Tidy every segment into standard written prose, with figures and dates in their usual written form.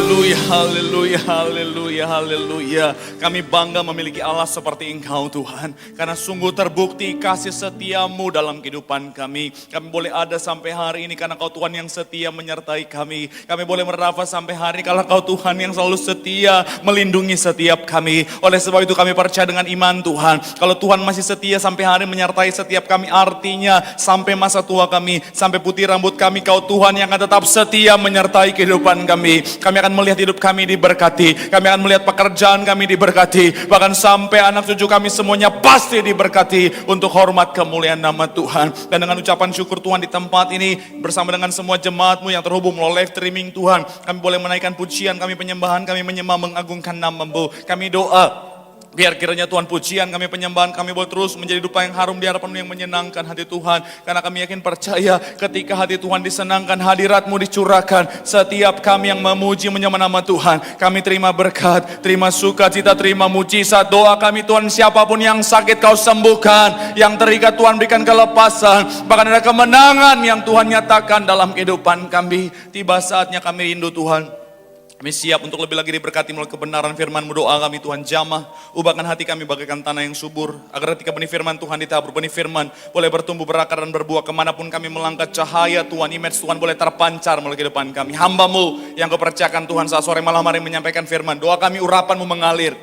Haleluya, haleluya, haleluya, haleluya. Kami bangga memiliki Allah seperti Engkau Tuhan. Karena sungguh terbukti kasih setiamu dalam kehidupan kami. Kami boleh ada sampai hari ini karena Kau Tuhan yang setia menyertai kami. Kami boleh bernafas sampai hari ini karena Kau Tuhan yang selalu setia melindungi setiap kami. Oleh sebab itu kami percaya dengan iman Tuhan. Kalau Tuhan masih setia sampai hari ini menyertai setiap kami, artinya sampai masa tua kami, sampai putih rambut kami, Kau Tuhan yang akan tetap setia menyertai kehidupan kami. Kami akan melihat hidup kami diberkati. Kami akan melihat pekerjaan kami diberkati. Bahkan sampai anak cucu kami semuanya pasti diberkati untuk hormat kemuliaan nama Tuhan. Dan dengan ucapan syukur Tuhan di tempat ini bersama dengan semua jemaat-Mu yang terhubung melalui live streaming Tuhan, kami boleh menaikkan pujian kami, penyembahan kami, menyembah mengagungkan nama-Mu. Kami doa biar kiranya Tuhan pujian kami, penyembahan kami boleh terus menjadi dupa yang harum di hadapan-Mu yang menyenangkan hati Tuhan. Karena kami yakin percaya ketika hati Tuhan disenangkan, hadirat-Mu dicurahkan. Setiap kami yang memuji menyembah nama Tuhan, kami terima berkat, terima sukacita, terima mujizat. Doa kami Tuhan, siapapun yang sakit Kau sembuhkan, yang terikat Tuhan berikan kelepasan. Bahkan ada kemenangan yang Tuhan nyatakan dalam kehidupan kami. Tiba saatnya kami rindu Tuhan. Kami siap untuk lebih lagi diberkati melalui kebenaran firman-Mu. Doa kami Tuhan jamah, ubahkan hati kami bagaikan tanah yang subur, agar ketika benih firman Tuhan ditabur, benih firman boleh bertumbuh, berakar dan berbuah. Kemanapun kami melangkah, cahaya Tuhan, image Tuhan boleh terpancar melalui kehidupan kami. Hamba-Mu yang Kau percayakan Tuhan saat sore malam hari menyampaikan firman. Doa kami urapan-Mu mengalir.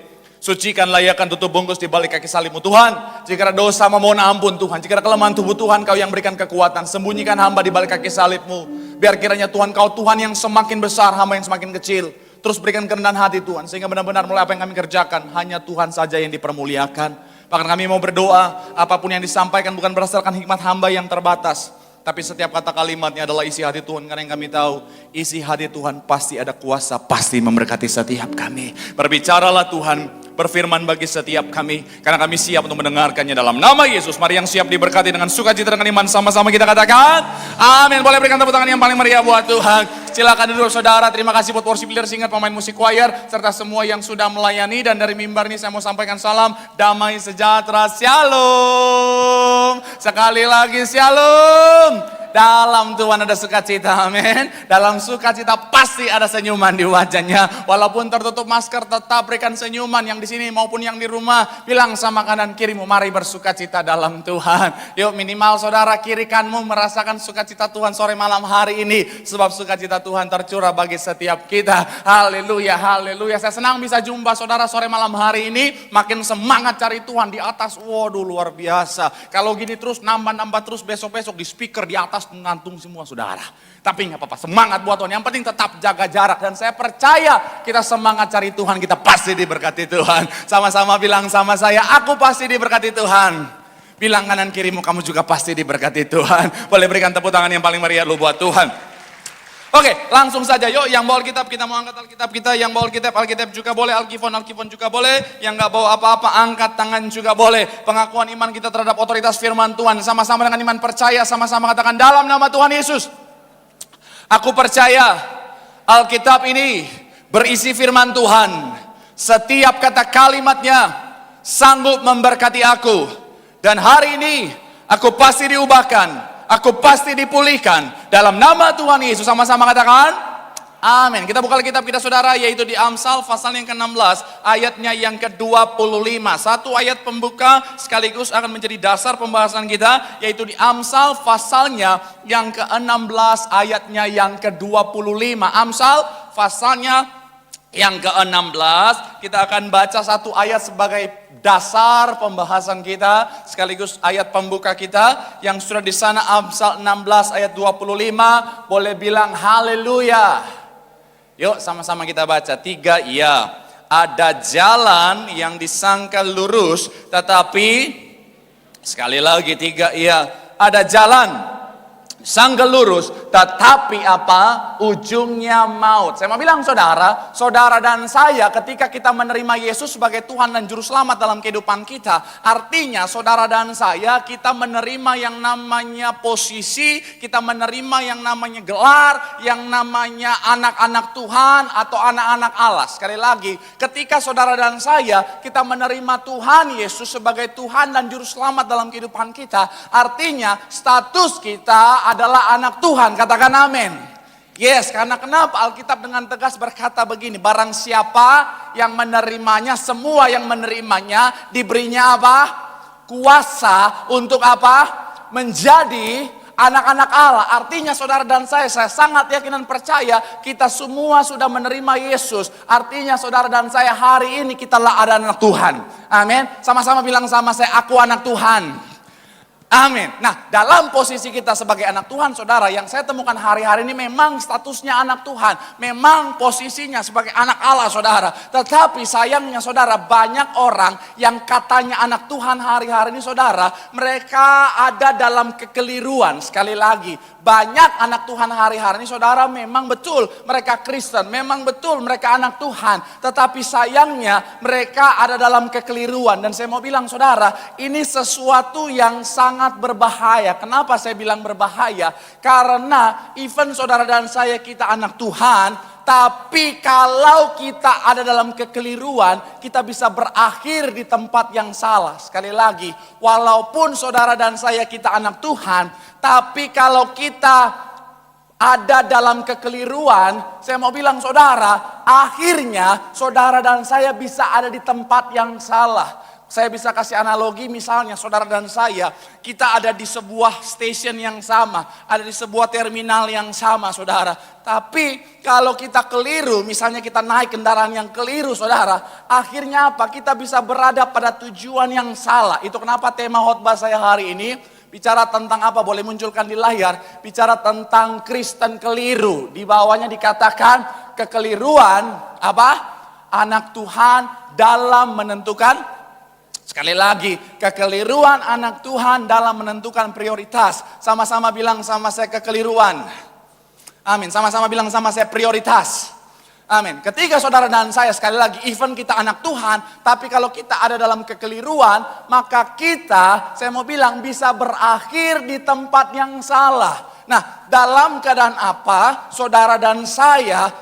Sucikan, layakkan, tutup bungkus di balik kaki salib-Mu Tuhan. Jika ada dosa mohon ampun Tuhan. Jika ada kelemahan tubuh Tuhan, Kau yang berikan kekuatan. Sembunyikan hamba di balik kaki salib-Mu. Biar kiranya Tuhan Kau Tuhan yang semakin besar, hamba yang semakin kecil. Terus berikan kerendahan hati Tuhan. Sehingga benar-benar mulai apa yang kami kerjakan, hanya Tuhan saja yang dipermuliakan. Bahkan kami mau berdoa, apapun yang disampaikan bukan berdasarkan hikmat hamba yang terbatas. Tapi setiap kata kalimatnya adalah isi hati Tuhan. Karena yang kami tahu, isi hati Tuhan pasti ada kuasa, pasti memberkati setiap kami. Berbicaralah Tuhan, berfirman bagi setiap kami. Karena kami siap untuk mendengarkannya dalam nama Yesus. Mari yang siap diberkati dengan sukacita dengan iman, sama-sama kita katakan amin. Boleh berikan tepuk tangan yang paling meriah buat Tuhan. Silakan duduk saudara. Terima kasih buat worship leader, singer, pemain musik choir, serta semua yang sudah melayani. Dan dari mimbar ini saya mau sampaikan salam damai sejahtera, shalom. Sekali lagi shalom. Dalam Tuhan ada sukacita, amin. Dalam sukacita pasti ada senyuman di wajahnya. Walaupun tertutup masker, tetap berikan senyuman yang di sini maupun yang di rumah. Bilang sama kanan kirimu, mari bersukacita dalam Tuhan. Yuk minimal saudara kiri kanmu merasakan sukacita Tuhan sore malam hari ini. Sebab sukacita Tuhan tercurah bagi setiap kita. Haleluya, haleluya. Saya senang bisa jumpa saudara sore malam hari ini. Makin semangat cari Tuhan di atas. Waduh luar biasa. Kalau gini terus nambah-nambah terus besok-besok di speaker di atas ngantung semua saudara. Tapi nggak apa-apa, semangat buat Tuhan. Yang penting tetap jaga jarak. Dan saya percaya kita semangat cari Tuhan, kita pasti diberkati Tuhan. Sama-sama bilang sama saya, aku pasti diberkati Tuhan. Bilang kanan kirimu, kamu juga pasti diberkati Tuhan. Boleh berikan tepuk tangan yang paling meriah lu buat Tuhan. Oke, langsung saja yuk. Yang bawa Alkitab kita mau angkat Alkitab kita. Yang bawa Alkitab juga boleh. Alkifon juga boleh. Yang gak bawa apa-apa angkat tangan juga boleh. Pengakuan iman kita terhadap otoritas firman Tuhan. Sama-sama dengan iman percaya. Sama-sama katakan dalam nama Tuhan Yesus. Aku percaya Alkitab ini berisi firman Tuhan. Setiap kata kalimatnya sanggup memberkati aku. Dan hari ini aku pasti diubahkan. Aku pasti dipulihkan dalam nama Tuhan Yesus. Sama-sama katakan amin. Kita buka Alkitab kita saudara, yaitu di Amsal pasal yang ke-16 ayatnya yang ke-25. Satu ayat pembuka sekaligus akan menjadi dasar pembahasan kita, yaitu di Amsal pasalnya yang ke-16 ayatnya yang ke-25. Amsal pasalnya yang ke-16, kita akan baca satu ayat sebagai dasar pembahasan kita, sekaligus ayat pembuka kita yang sudah di sana. Amsal 16 ayat 25, boleh bilang haleluya. Yuk sama-sama kita baca, 3 ya. Ada jalan yang disangka lurus, tetapi sekali lagi 3 ya. Ada jalan sangka lurus, tetapi apa? Ujungnya maut. Saya mau bilang saudara, saudara dan saya ketika kita menerima Yesus sebagai Tuhan dan Juru Selamat dalam kehidupan kita, artinya saudara dan saya kita menerima yang namanya posisi, kita menerima yang namanya gelar, yang namanya anak-anak Tuhan atau anak-anak Allah. Sekali lagi, ketika saudara dan saya kita menerima Tuhan Yesus sebagai Tuhan dan Juru Selamat dalam kehidupan kita, artinya status kita adalah anak Tuhan, katakan amin. Yes, karena kenapa? Alkitab dengan tegas berkata begini, barang siapa yang menerimanya, semua yang menerimanya diberinya apa? Kuasa untuk apa? Menjadi anak-anak Allah. Artinya saudara dan saya sangat yakin dan percaya kita semua sudah menerima Yesus. Artinya saudara dan saya hari ini kita ada anak Tuhan. Amin. Sama-sama bilang sama saya, aku anak Tuhan. Amin. Nah, dalam posisi kita sebagai anak Tuhan, saudara, yang saya temukan hari-hari ini memang statusnya anak Tuhan. Memang posisinya sebagai anak Allah, saudara. Tetapi sayangnya, saudara, banyak orang yang katanya anak Tuhan hari-hari ini, saudara, mereka ada dalam kekeliruan. Sekali lagi, banyak anak Tuhan hari-hari ini, saudara, memang betul mereka Kristen. Memang betul mereka anak Tuhan. Tetapi sayangnya, mereka ada dalam kekeliruan. Dan saya mau bilang, saudara, ini sesuatu yang sangat berbahaya. Kenapa saya bilang berbahaya? Karena even saudara dan saya kita anak Tuhan, tapi kalau kita ada dalam kekeliruan, kita bisa berakhir di tempat yang salah. Sekali lagi, walaupun saudara dan saya kita anak Tuhan, tapi kalau kita ada dalam kekeliruan, saya mau bilang saudara, akhirnya saudara dan saya bisa ada di tempat yang salah. Saya bisa kasih analogi, misalnya saudara dan saya, kita ada di sebuah stasiun yang sama, ada di sebuah terminal yang sama, saudara. Tapi kalau kita keliru, misalnya kita naik kendaraan yang keliru, saudara, akhirnya apa? Kita bisa berada pada tujuan yang salah. Itu kenapa tema khotbah saya hari ini bicara tentang apa? Boleh munculkan di layar. Bicara tentang Kristen keliru. Di bawahnya dikatakan kekeliruan apa? Anak Tuhan dalam menentukan. Sekali lagi, kekeliruan anak Tuhan dalam menentukan prioritas. Sama-sama bilang sama saya kekeliruan. Amin. Sama-sama bilang sama saya prioritas. Amin. Ketika saudara dan saya, sekali lagi, even kita anak Tuhan, tapi kalau kita ada dalam kekeliruan, maka kita, saya mau bilang, bisa berakhir di tempat yang salah. Nah, dalam keadaan apa saudara dan saya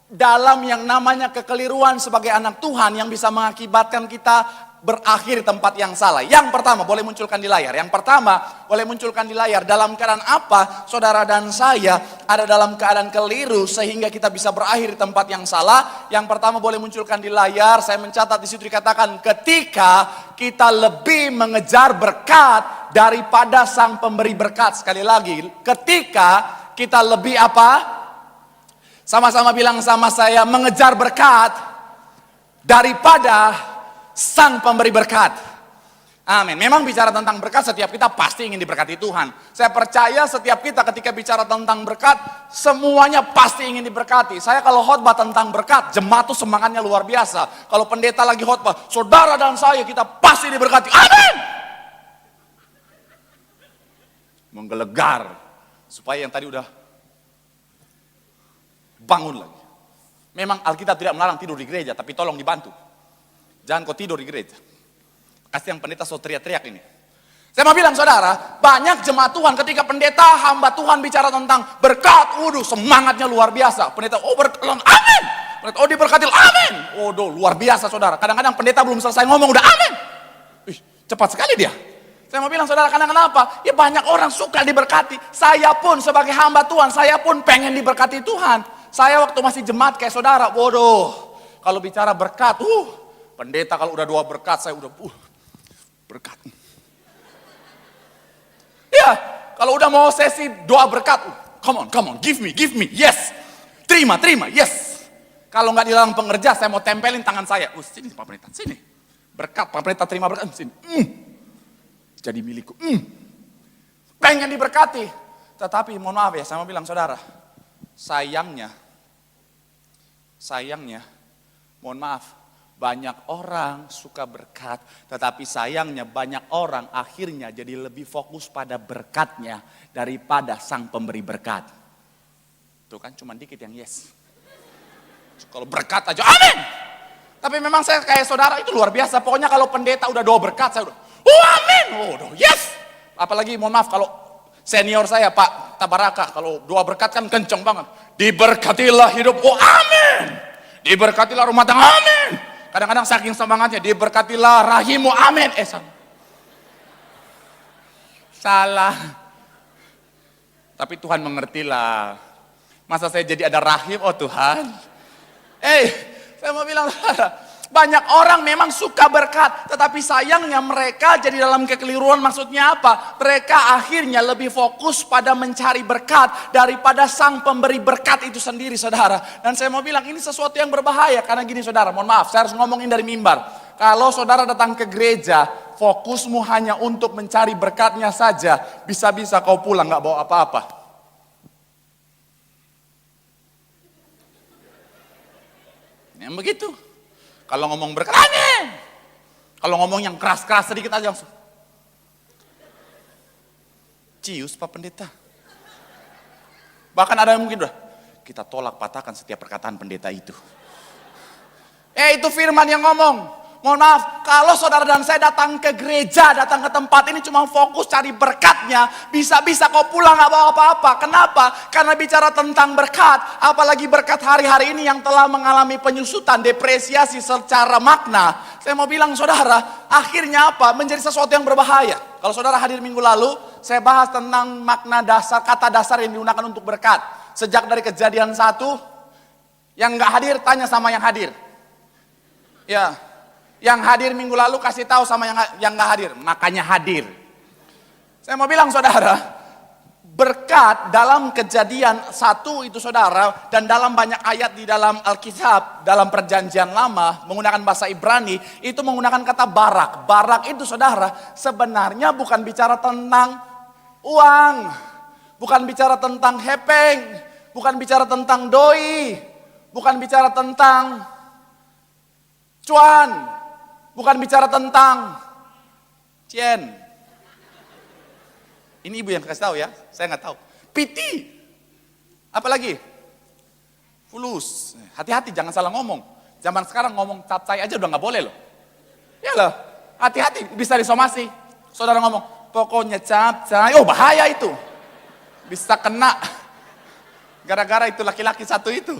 dalam yang namanya kekeliruan sebagai anak Tuhan yang bisa mengakibatkan kita berakhir di tempat yang salah? Yang pertama, boleh munculkan di layar. Yang pertama, boleh munculkan di layar. Dalam keadaan apa saudara dan saya ada dalam keadaan keliru sehingga kita bisa berakhir di tempat yang salah? Yang pertama, boleh munculkan di layar. Saya mencatat di situ dikatakan ketika kita lebih mengejar berkat daripada sang pemberi berkat. Sekali lagi, ketika kita lebih apa? Sama-sama bilang sama saya, mengejar berkat daripada sang pemberi berkat. Amin. Memang bicara tentang berkat, setiap kita pasti ingin diberkati Tuhan. Saya percaya setiap kita ketika bicara tentang berkat, semuanya pasti ingin diberkati. Saya kalau khotbah tentang berkat, jemaat tuh semangatnya luar biasa. Kalau pendeta lagi khotbah, saudara dan saya kita pasti diberkati. Amin. Menggelegar supaya yang tadi udah bangun lagi. Memang Alkitab tidak melarang tidur di gereja, tapi tolong dibantu. Jangan kau tidur di gereja. Kasih yang pendeta so teriak-teriak ini. Saya mau bilang saudara, banyak jemaat Tuhan ketika pendeta hamba Tuhan bicara tentang berkat, semangatnya luar biasa. Pendeta, berkat, amin. Pendeta, diberkati, amin. Luar biasa saudara. Kadang-kadang pendeta belum selesai ngomong, udah amin. Cepat sekali dia. Saya mau bilang saudara, karena kenapa? Ya banyak orang suka diberkati. Saya pun sebagai hamba Tuhan, saya pun pengen diberkati Tuhan. Saya waktu masih jemaat kayak saudara, kalau bicara berkat, pendeta kalau udah doa berkat, saya udah berkat. Ya, kalau udah mau sesi doa berkat, come on, give me, yes. Terima, yes. Kalau nggak di dalam pengerja, saya mau tempelin tangan saya. Sini Pak Pendeta, sini. Berkat, Pak Pendeta terima berkat, sini. Jadi milikku. Pengen diberkati. Tetapi mohon maaf ya, saya mau bilang saudara, sayangnya, mohon maaf, banyak orang suka berkat, tetapi sayangnya banyak orang akhirnya jadi lebih fokus pada berkatnya daripada sang pemberi berkat. Tuh kan cuma dikit yang yes. Kalau berkat aja, amin. Tapi memang saya kayak saudara itu luar biasa. Pokoknya kalau pendeta udah doa berkat, saya udah, amin. Yes. Apalagi mohon maaf kalau senior saya Pak Tabaraka, kalau doa berkat kan kenceng banget. Diberkatilah hidup, amin. Diberkatilah rumah tangga, amin. Kadang-kadang saking semangatnya, diberkatilah rahimu, amin. Salah. Tapi Tuhan mengertilah. Masa saya jadi ada rahim? Oh Tuhan. Saya mau bilang, banyak orang memang suka berkat, tetapi sayangnya mereka jadi dalam kekeliruan. Maksudnya apa? Mereka akhirnya lebih fokus pada mencari berkat daripada sang pemberi berkat itu sendiri, saudara. Dan saya mau bilang ini sesuatu yang berbahaya, karena gini saudara, mohon maaf, saya harus ngomongin dari mimbar. Kalau saudara datang ke gereja, fokusmu hanya untuk mencari berkatnya saja, bisa-bisa kau pulang gak bawa apa-apa. Yang begitu. Kalau ngomong berkat, kalau ngomong yang keras-keras sedikit aja langsung. Cius Pak Pendeta. Bahkan ada yang mungkin udah, kita tolak patahkan setiap perkataan pendeta itu. Itu firman yang ngomong. Mohon maaf, kalau saudara dan saya datang ke gereja, datang ke tempat ini cuma fokus cari berkatnya, bisa-bisa kau pulang gak bawa apa-apa. Kenapa? Karena bicara tentang berkat, apalagi berkat hari-hari ini yang telah mengalami penyusutan, depresiasi secara makna. Saya mau bilang saudara, akhirnya apa? Menjadi sesuatu yang berbahaya. Kalau saudara hadir minggu lalu, saya bahas tentang makna dasar, kata dasar yang digunakan untuk berkat. Sejak dari Kejadian 1, yang gak hadir tanya sama yang hadir. Ya. Yang hadir minggu lalu kasih tahu sama yang nggak hadir, makanya hadir. Saya mau bilang saudara, berkat dalam Kejadian 1 itu saudara, dan dalam banyak ayat di dalam Alkitab, dalam perjanjian lama, menggunakan bahasa Ibrani, itu menggunakan kata barak. Barak itu saudara, sebenarnya bukan bicara tentang uang, bukan bicara tentang hepeng, bukan bicara tentang doi, bukan bicara tentang cuan, bukan bicara tentang cien. Ini ibu yang kasih tahu ya, saya nggak tahu. Piti, apalagi fulus. Hati-hati, jangan salah ngomong. Zaman sekarang ngomong capcay aja udah nggak boleh loh. Ya loh, hati-hati bisa disomasi. Saudara ngomong, pokoknya capcay, oh bahaya itu. Bisa kena. Gara-gara itu laki-laki satu itu.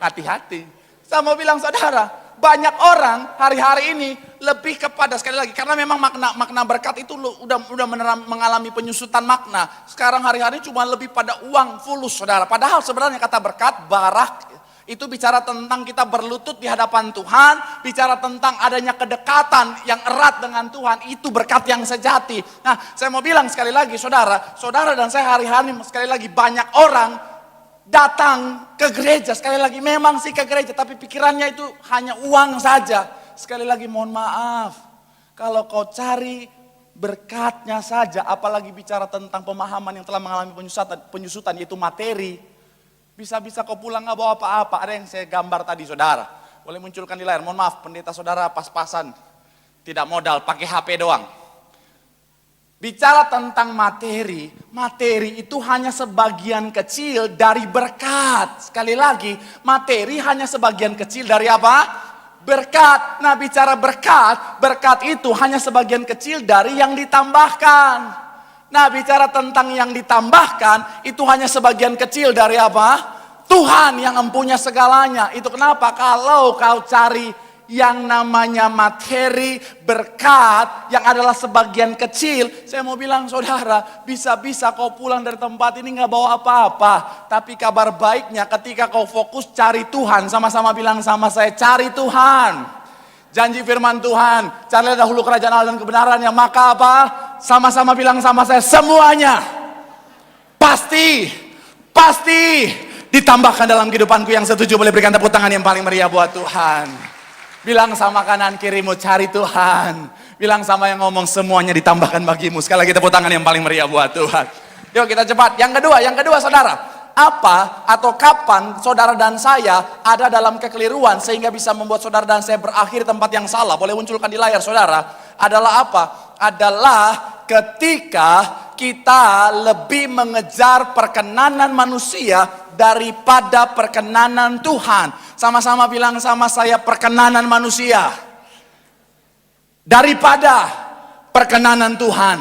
Hati-hati. Saya mau bilang saudara, banyak orang hari-hari ini lebih kepada, sekali lagi, karena memang makna berkat itu udah mengalami penyusutan makna. Sekarang hari-hari cuma lebih pada uang, fulus saudara. Padahal sebenarnya kata berkat, barak, itu bicara tentang kita berlutut di hadapan Tuhan, bicara tentang adanya kedekatan yang erat dengan Tuhan, itu berkat yang sejati. Nah, saya mau bilang sekali lagi saudara dan saya hari-hari sekali lagi banyak orang datang ke gereja, sekali lagi memang sih ke gereja, tapi pikirannya itu hanya uang saja. Sekali lagi mohon maaf, kalau kau cari berkatnya saja, apalagi bicara tentang pemahaman yang telah mengalami penyusutan yaitu materi, bisa-bisa kau pulang gak bawa apa-apa. Ada yang saya gambar tadi saudara, boleh munculkan di layar. Mohon maaf pendeta saudara pas-pasan, tidak modal, pakai HP doang. Bicara tentang materi itu hanya sebagian kecil dari berkat. Sekali lagi, materi hanya sebagian kecil dari apa? Berkat. Nah, bicara berkat itu hanya sebagian kecil dari yang ditambahkan. Nah, bicara tentang yang ditambahkan, itu hanya sebagian kecil dari apa? Tuhan yang mempunyai segalanya. Itu kenapa kalau kau cari yang namanya materi, berkat, yang adalah sebagian kecil, saya mau bilang saudara, bisa-bisa kau pulang dari tempat ini gak bawa apa-apa. Tapi kabar baiknya ketika kau fokus cari Tuhan, sama-sama bilang sama saya, cari Tuhan. Janji firman Tuhan, carilah dahulu kerajaan Allah dan kebenarannya, maka apa? Sama-sama bilang sama saya, semuanya pasti ditambahkan dalam kehidupanku. Yang setuju boleh berikan tepuk tangan yang paling meriah buat Tuhan. Bilang sama kanan kirimu, cari Tuhan. Bilang sama yang ngomong, semuanya ditambahkan bagimu. Sekali lagi tepuk tangan yang paling meriah buat Tuhan. Yuk kita cepat. Yang kedua saudara. Apa atau kapan saudara dan saya ada dalam kekeliruan sehingga bisa membuat saudara dan saya berakhir tempat yang salah? Boleh munculkan di layar saudara. Adalah apa? Adalah ketika kita lebih mengejar perkenanan manusia daripada perkenanan Tuhan. Sama-sama bilang sama saya, perkenanan manusia daripada perkenanan Tuhan.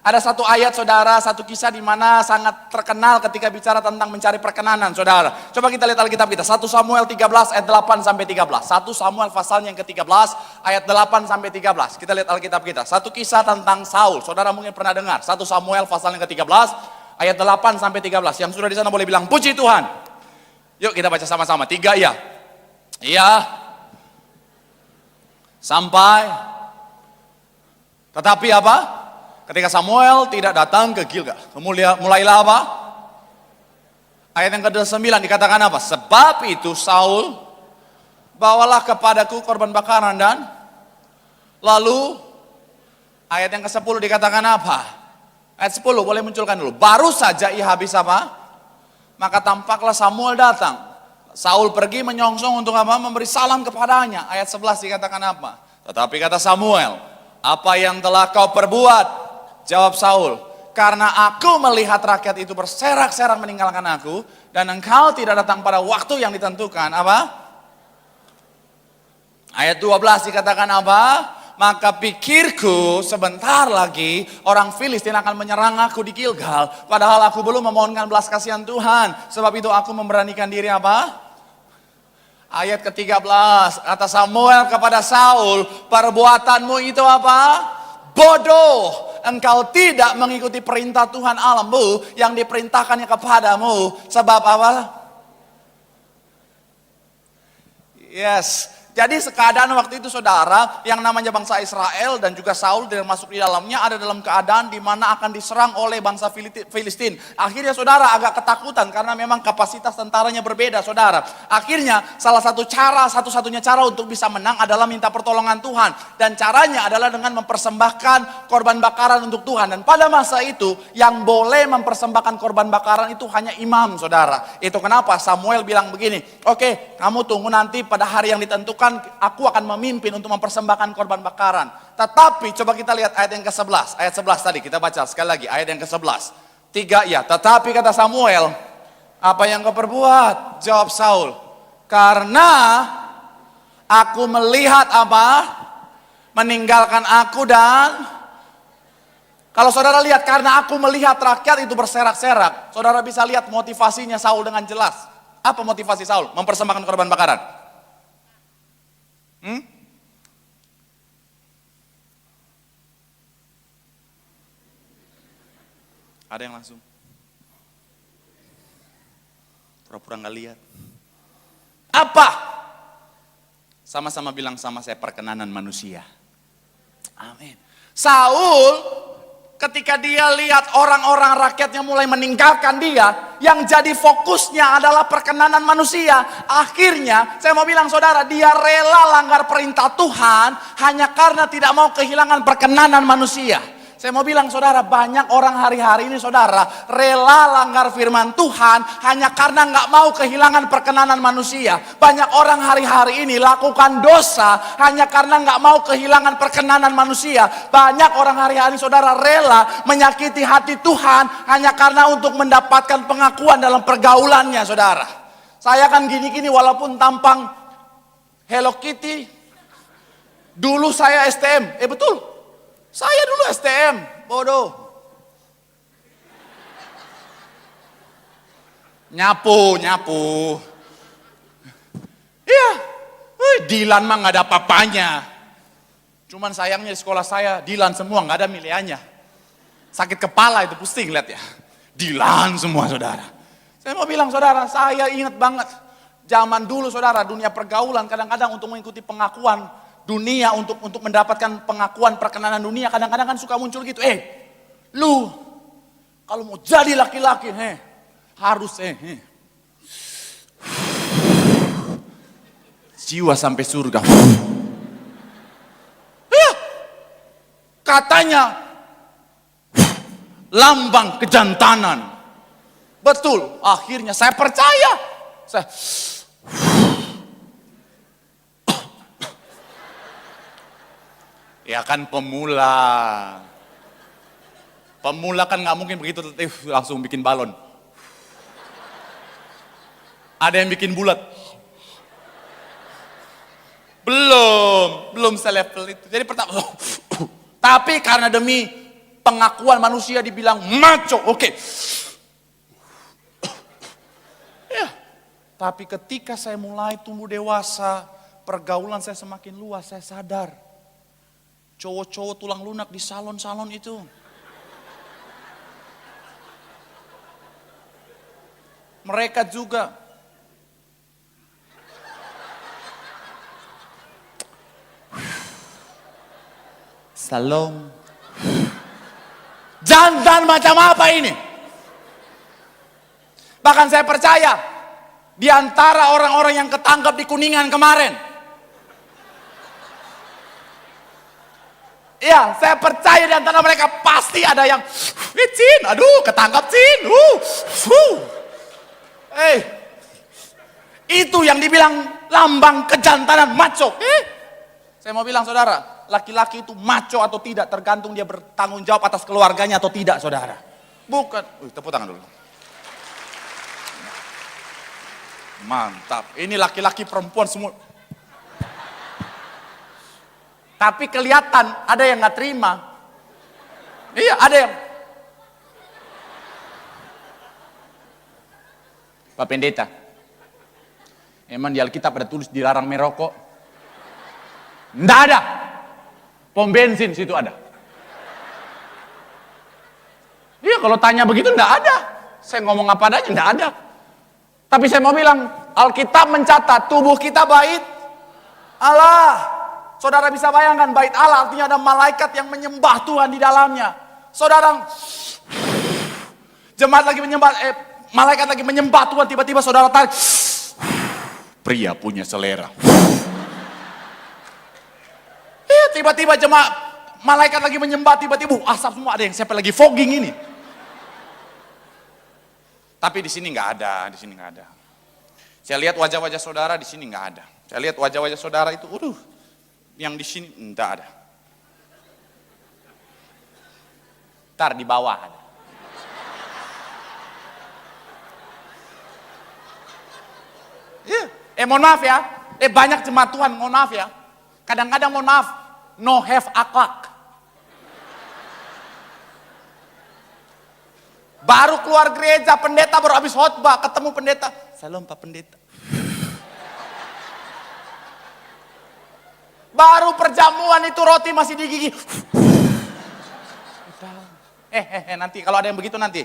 Ada satu ayat saudara, satu kisah di mana sangat terkenal ketika bicara tentang mencari perkenanan saudara. Coba kita lihat Alkitab kita, 1 Samuel 13 ayat 8 sampai 13. 1 Samuel pasalnya yang ke-13 ayat 8 sampai 13. Kita lihat Alkitab kita. Satu kisah tentang Saul. Saudara mungkin pernah dengar. 1 Samuel pasal yang ke-13 ayat 8 sampai 13. Yang sudah di sana boleh bilang puji Tuhan. Yuk kita baca sama-sama. 3 ya. Iya. Sampai. Tetapi apa? Ketika Samuel tidak datang ke Gilgal, mulailah apa? Ayat yang ke-9 dikatakan apa? Sebab itu Saul, bawalah kepadaku korban bakaran dan lalu ayat yang ke-10 dikatakan apa? Ayat 10 boleh munculkan dulu. Baru saja ia habis apa? Maka tampaklah Samuel datang. Saul pergi menyongsong untuk apa? Memberi salam kepadanya. Ayat 11 dikatakan apa? Tetapi kata Samuel, apa yang telah kau perbuat? Jawab Saul, karena aku melihat rakyat itu berserak-serak meninggalkan aku, dan engkau tidak datang pada waktu yang ditentukan, apa? Ayat 12 dikatakan apa? Maka pikirku sebentar lagi orang Filistin akan menyerang aku di Gilgal, padahal aku belum memohonkan belas kasihan Tuhan, sebab itu aku memberanikan diri apa? Ayat ke-13, kata Samuel kepada Saul, perbuatanmu itu apa? Bodoh. Engkau tidak mengikuti perintah Tuhan Allahmu yang diperintahkannya kepadamu. Sebab apa? Yes. Jadi keadaan waktu itu saudara, yang namanya bangsa Israel dan juga Saul dan masuk di dalamnya ada dalam keadaan di mana akan diserang oleh bangsa Filistin. Akhirnya saudara agak ketakutan karena memang kapasitas tentaranya berbeda saudara. Akhirnya salah satu cara, satu-satunya cara untuk bisa menang adalah minta pertolongan Tuhan. Dan caranya adalah dengan mempersembahkan korban bakaran untuk Tuhan. Dan pada masa itu yang boleh mempersembahkan korban bakaran itu hanya imam saudara. Itu kenapa Samuel bilang begini, oke, kamu tunggu nanti pada hari yang ditentukan aku akan memimpin untuk mempersembahkan korban bakaran. Tetapi coba kita lihat ayat yang ke-11. Ayat 11 tadi kita baca sekali lagi ayat yang ke-11. 3 ya. Tetapi kata Samuel, apa yang kau perbuat? Jawab Saul, karena aku melihat apa? Meninggalkan aku dan kalau saudara lihat karena aku melihat rakyat itu berserak-serak. Saudara bisa lihat motivasinya Saul dengan jelas. Apa motivasi Saul? Mempersembahkan korban bakaran. Ada yang langsung pura-pura nggak lihat. Apa? Sama-sama bilang sama saya, perkenanan manusia. Amin. Saul ketika dia lihat orang-orang rakyatnya mulai meninggalkan dia, yang jadi fokusnya adalah perkenanan manusia. Akhirnya, saya mau bilang saudara, dia rela langgar perintah Tuhan hanya karena tidak mau kehilangan perkenanan manusia. Saya mau bilang saudara, banyak orang hari-hari ini saudara rela langgar firman Tuhan hanya karena nggak mau kehilangan perkenanan manusia. Banyak orang hari-hari ini lakukan dosa hanya karena nggak mau kehilangan perkenanan manusia. Banyak orang hari-hari ini saudara rela menyakiti hati Tuhan hanya karena untuk mendapatkan pengakuan dalam pergaulannya saudara. Saya kan gini-gini walaupun tampang Hello Kitty. Dulu saya STM, betul. Saya dulu STM, bodoh. Nyapu. Iya, Dilan mah gak ada apa-apanya. Cuman sayangnya di sekolah saya, Dilan semua gak ada milihannya. Sakit kepala itu pusing lihat ya. Dilan semua saudara. Saya mau bilang saudara, saya ingat banget. Zaman dulu saudara, dunia pergaulan kadang-kadang untuk mengikuti pengakuan dunia, untuk mendapatkan pengakuan perkenanan dunia, kadang-kadang kan suka muncul gitu, lu kalau mau jadi laki-laki, harus jiwa sampai surga. Katanya lambang kejantanan. Betul, akhirnya saya percaya. Ya kan pemula. Pemula kan gak mungkin begitu langsung bikin balon. Ada yang bikin bulat. Belum selevel itu. Jadi pertama, tapi karena demi pengakuan manusia dibilang maco, oke. Ya, tapi ketika saya mulai tumbuh dewasa, pergaulan saya semakin luas, saya sadar. Cowok-cowok tulang lunak di salon-salon itu. Mereka juga Salam. Jantan macam apa ini? Bahkan saya percaya, di antara orang-orang yang ketangkap di Kuningan kemarin, iya, saya percaya di antara mereka pasti ada yang, Cin, aduh, ketangkap Cin, itu yang dibilang lambang kejantanan maco. Saya mau bilang saudara, laki-laki itu maco atau tidak tergantung dia bertanggung jawab atas keluarganya atau tidak, saudara. Bukan. Tepuk tangan dulu. Mantap. Ini laki-laki perempuan semua. Tapi kelihatan ada yang nggak terima. Iya, ada yang. Pak Pendeta, emang di Alkitab ada tulis dilarang merokok? Nggak ada. Pom bensin situ ada. Iya, kalau tanya begitu nggak ada. Saya ngomong apa adanya nggak ada. Tapi saya mau bilang, Alkitab mencatat tubuh kita bait Allah. Saudara bisa bayangkan bait Allah artinya ada malaikat yang menyembah Tuhan di dalamnya. Saudara, jemaat lagi menyembah, malaikat lagi menyembah Tuhan, tiba-tiba saudara tarik. Pria punya selera. Tiba-tiba jemaat, malaikat lagi menyembah, tiba-tiba asap semua, ada yang siapa lagi fogging ini. Tapi di sini nggak ada, di sini nggak ada. Saya lihat wajah-wajah saudara di sini nggak ada. Saya lihat wajah-wajah saudara itu, yang di sini nggak ada. Ntar di bawah ada. Mohon maaf ya, banyak jemaat Tuhan, mohon maaf ya. Kadang-kadang mohon maaf, no have akhlak. Baru keluar gereja, pendeta baru habis khotbah, ketemu pendeta. Salam Pak Pendeta. Baru perjamuan itu roti masih di gigi. Nanti kalau ada yang begitu nanti.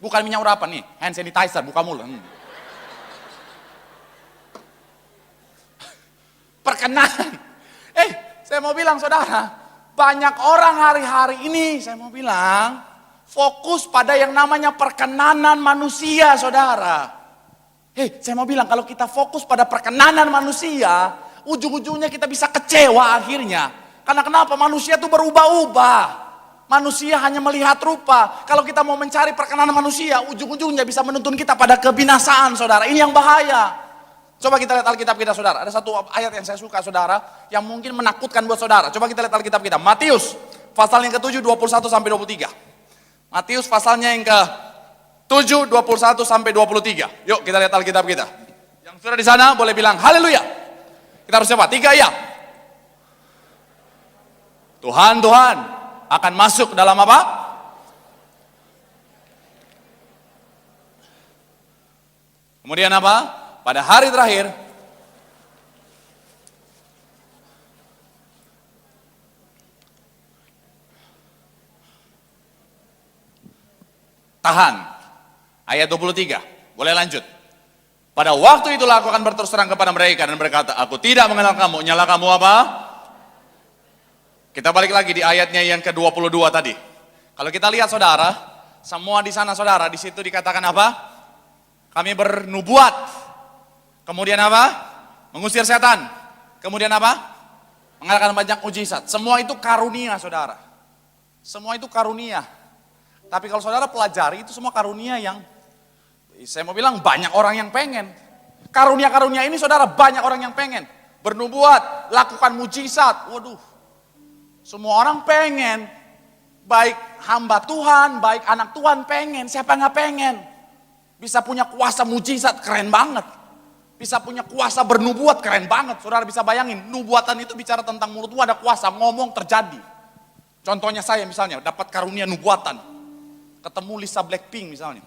Bukan minyak urapan nih, hand sanitizer, buka mulut. Perkenanan. Saya mau bilang saudara, banyak orang hari-hari ini, saya mau bilang, fokus pada yang namanya perkenanan manusia, saudara. Saya mau bilang, kalau kita fokus pada perkenanan manusia, ujung-ujungnya kita bisa kecewa akhirnya. Karena kenapa? Manusia itu berubah-ubah. Manusia hanya melihat rupa. Kalau kita mau mencari perkenanan manusia, ujung-ujungnya bisa menuntun kita pada kebinasaan, saudara. Ini yang bahaya. Coba kita lihat Alkitab kita, saudara. Ada satu ayat yang saya suka, saudara, yang mungkin menakutkan buat saudara. Coba kita lihat Alkitab kita. Matius, pasal yang ke-7, 21 sampai 23. Matius pasalnya yang ke-7, 21 sampai 23. Yuk kita lihat Alkitab kita. Yang sudah di sana boleh bilang haleluya. Kita harus siapa? 3 ya. Tuhan akan masuk dalam apa? Kemudian apa? Pada hari terakhir, tahan. Ayat 23, boleh lanjut. Pada waktu itulah aku akan berterus terang kepada mereka dan berkata, aku tidak mengenal kamu. Nyala kamu apa? Kita balik lagi di ayatnya yang ke-22 tadi. Kalau kita lihat saudara, semua di sana saudara, di situ dikatakan apa? Kami bernubuat. Kemudian apa? Mengusir setan. Kemudian apa? Mengadakan banyak mujizat. Semua itu karunia, saudara. Semua itu karunia. Tapi kalau saudara pelajari, itu semua karunia yang, saya mau bilang banyak orang yang pengen. Karunia-karunia ini saudara banyak orang yang pengen. Bernubuat, lakukan mujizat. Waduh, semua orang pengen. Baik hamba Tuhan, baik anak Tuhan pengen. Siapa nggak pengen? Bisa punya kuasa mujizat, keren banget. Bisa punya kuasa bernubuat, keren banget. Saudara bisa bayangin, nubuatan itu bicara tentang mulut ada kuasa, ngomong terjadi. Contohnya saya misalnya, dapat karunia nubuatan. Ketemu Lisa Blackpink misalnya.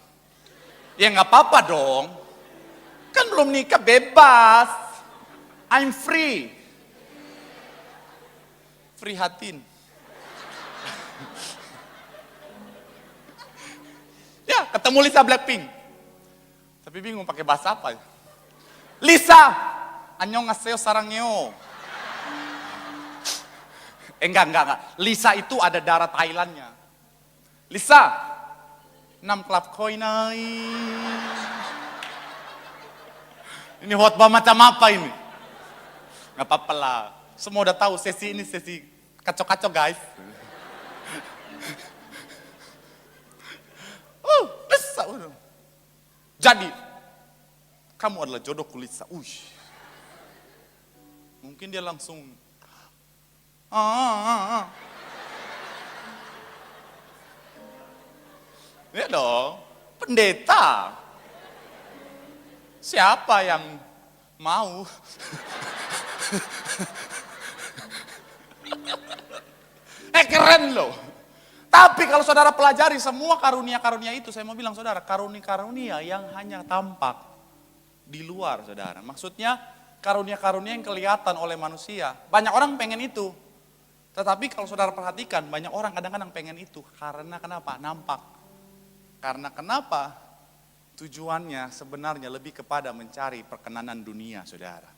Ya nggak apa-apa dong. Kan belum nikah, bebas. I'm free. Prihatin. Ya, ketemu Lisa Blackpink. Tapi bingung pakai bahasa apa. Lisa, annyeonghaseyo sarangyo. Enggak. Lisa itu ada darah Thailandnya. Lisa, 6 klap koinai. Ini khotbah macam apa ini? Nggak apa-apa lah. Semua udah tahu sesi ini sesi kacau-kacau guys. Bisa. Jadi, kamu adalah jodohku Lisa. Mungkin dia langsung ya dong, pendeta. Siapa yang mau? Keren loh. Tapi kalau saudara pelajari semua karunia-karunia itu, saya mau bilang saudara, karunia-karunia yang hanya tampak di luar saudara. Maksudnya karunia-karunia yang kelihatan oleh manusia. Banyak orang pengen itu. Tetapi kalau saudara perhatikan, banyak orang kadang-kadang pengen itu. Karena kenapa? Nampak. Karena kenapa? Tujuannya sebenarnya lebih kepada mencari perkenanan dunia saudara.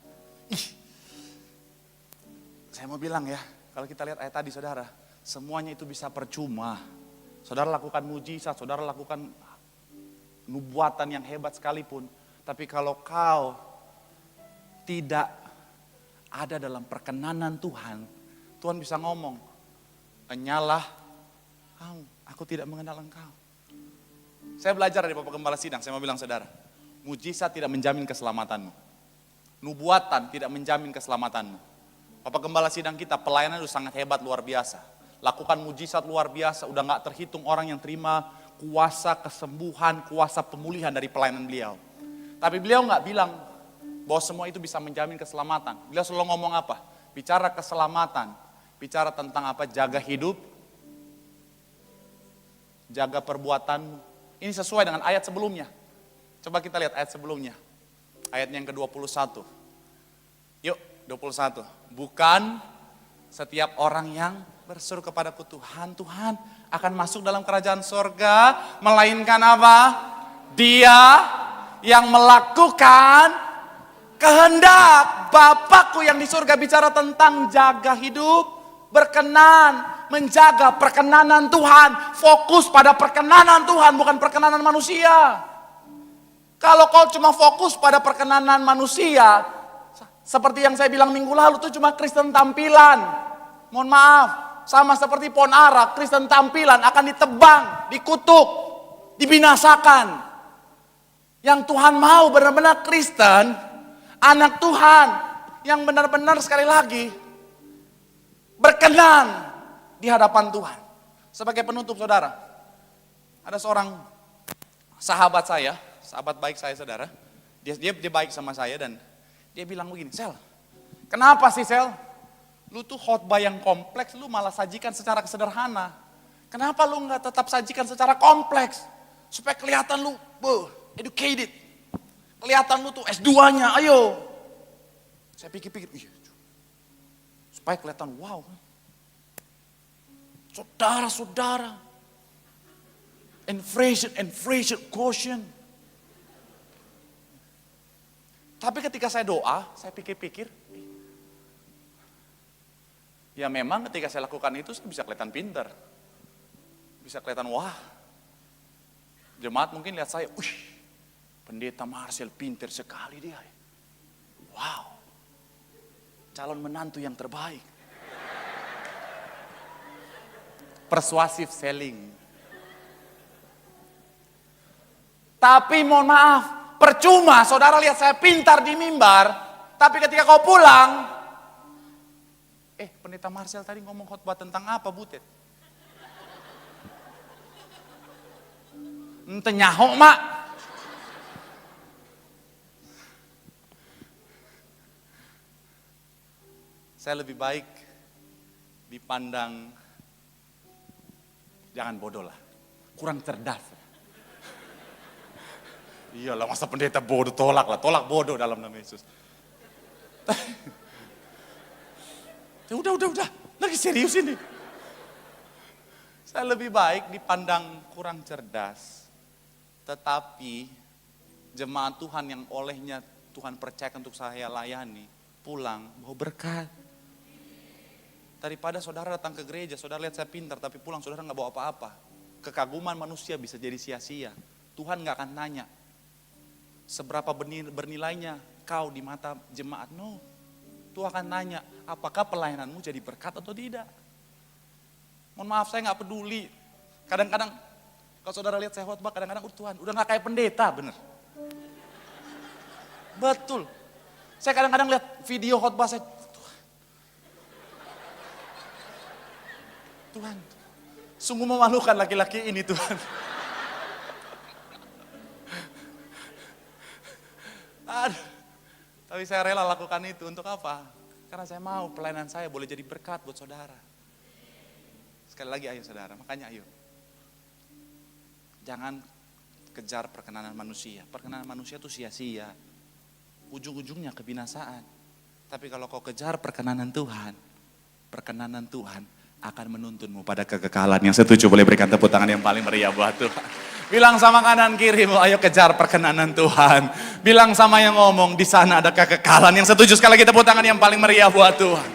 Saya mau bilang ya, kalau kita lihat ayat tadi saudara, semuanya itu bisa percuma. Saudara lakukan mujizat, saudara lakukan nubuatan yang hebat sekalipun. Tapi kalau kau tidak ada dalam perkenanan Tuhan, Tuhan bisa ngomong, "Enyalah, aku tidak mengenal engkau." Saya belajar dari Bapak Gembala Sidang, saya mau bilang saudara, mujizat tidak menjamin keselamatanmu. Nubuatan tidak menjamin keselamatanmu. Bapak Gembala Sidang kita, pelayanan itu sangat hebat, luar biasa. Lakukan mujizat luar biasa, udah gak terhitung orang yang terima kuasa kesembuhan, kuasa pemulihan dari pelayanan beliau. Tapi beliau gak bilang bahwa semua itu bisa menjamin keselamatan. Beliau selalu ngomong apa? Bicara keselamatan, bicara tentang apa? Jaga hidup, jaga perbuatanmu. Ini sesuai dengan ayat sebelumnya. Coba kita lihat ayat sebelumnya. Ayat yang ke-21. Yuk, 21. Bukan setiap orang yang berseru kepadaku Tuhan, Tuhan akan masuk dalam kerajaan sorga. Melainkan apa? Dia yang melakukan kehendak Bapakku yang di surga. Bicara tentang jaga hidup, berkenan, menjaga perkenanan Tuhan. Fokus pada perkenanan Tuhan, bukan perkenanan manusia. Kalau kau cuma fokus pada perkenanan manusia, seperti yang saya bilang minggu lalu, itu cuma Kristen tampilan. Mohon maaf, sama seperti pohon ara, Kristen tampilan akan ditebang, dikutuk, dibinasakan. Yang Tuhan mau benar-benar Kristen, anak Tuhan, yang benar-benar sekali lagi, berkenan di hadapan Tuhan. Sebagai penutup saudara, ada seorang sahabat saya, sahabat baik saya saudara, dia baik sama saya dan dia bilang begini, Sel, kenapa sih Sel? Lu tuh khotbah yang kompleks, lu malah sajikan secara sederhana. Kenapa lu nggak tetap sajikan secara kompleks? Supaya kelihatan lu educated. Kelihatan lu tuh S2-nya, ayo. Saya pikir-pikir, iya. Supaya kelihatan wow. Saudara-saudara. Inflation quotient. Tapi ketika saya doa, saya pikir-pikir, ya memang ketika saya lakukan itu saya bisa kelihatan pinter. Bisa kelihatan wah. Jemaat mungkin lihat saya, pendeta Marcel pinter sekali dia. Wow. Calon menantu yang terbaik. Persuasive selling. Tapi mohon maaf, percuma saudara lihat saya pintar di mimbar, tapi ketika kau pulang, pendeta Marcel tadi ngomong khotbah tentang apa Butet? Ente nyaho mak. Saya lebih baik dipandang Jangan bodoh lah. Kurang cerdas. Iyalah, masa pendeta bodoh, tolak lah. Tolak bodoh dalam nama Yesus. Udah. Lagi serius ini. Saya lebih baik dipandang kurang cerdas. Tetapi jemaat Tuhan yang olehnya Tuhan percayakan untuk saya layani, pulang bawa berkat. Daripada saudara datang ke gereja, saudara lihat saya pintar, tapi pulang saudara nggak bawa apa-apa. Kekaguman manusia bisa jadi sia-sia. Tuhan nggak akan tanya, seberapa bernilainya kau di mata jemaat. No, Tuhan akan nanya, apakah pelayananmu jadi berkat atau tidak. Mohon maaf, saya nggak peduli. Kadang-kadang, kalau saudara lihat saya khotbah, kadang-kadang Tuhan, udah nggak kayak pendeta, bener. Betul. Saya kadang-kadang lihat video khotbah saya, Tuhan, sungguh memalukan laki-laki ini Tuhan. Aduh, tapi saya rela lakukan itu untuk apa? Karena saya mau pelayanan saya boleh jadi berkat buat saudara. Sekali lagi ayo saudara, makanya ayo. Jangan kejar perkenanan manusia. Perkenanan manusia itu sia-sia. Ujung-ujungnya kebinasaan. Tapi kalau kau kejar perkenanan Tuhan akan menuntunmu pada kekekalan. Yang setuju boleh berikan tepuk tangan yang paling meriah buat Tuhan. Bilang sama kanan kirimu, ayo kejar perkenanan Tuhan. Bilang sama yang ngomong, di sana ada kekekalan. Yang setuju sekali lagi tepuk tangan yang paling meriah buat Tuhan.